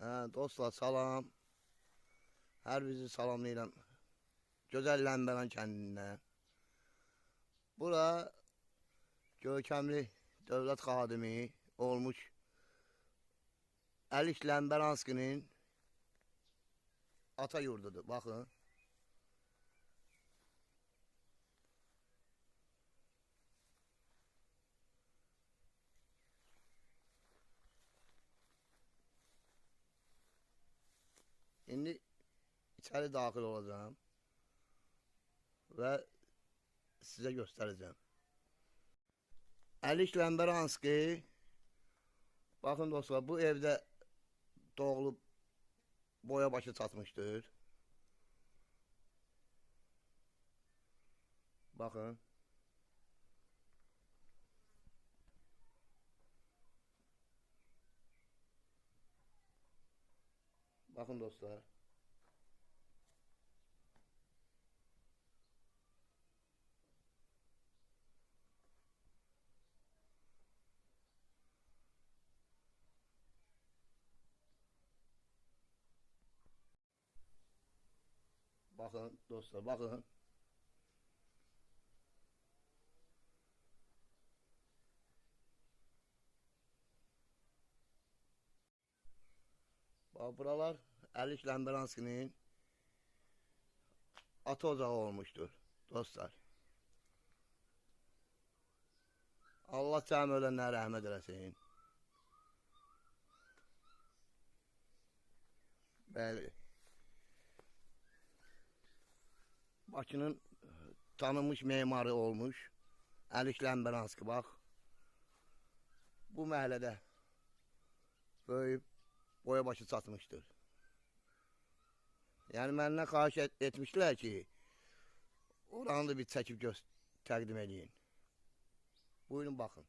Dostlar salam. Hər bizi salamlayıram. Gözəl Ləmbələn kəndindən. Bura görkəmli dövlət xadimi olmuş Əlik Ləmbəlanskinin ata yurdudur. Baxın. İndi içəri daxil olacağım və sizə göstərəcəm. Əlik Ləmbəlanski, baxın dostlar, bu evdə doğulub boya başı çatmışdır. Baxın. Baxın dostlar. Bakın dostlar, bakın. Bak buralar Əlik Ləmbəlanskinin ata ocağı olmuştur dostlar. Allah cəmi ölənlərə rəhmət eləsin. Bəli. Bakının tanınmış memarı olmuş Əlik Ləmbəlanski, bax. Bu məhəllədə böyüyüb boya başı çatmışdır. Yəni məndən xahiş etmişlər ki, oranı da bir çəkib təqdim edin. Buyurun baxın.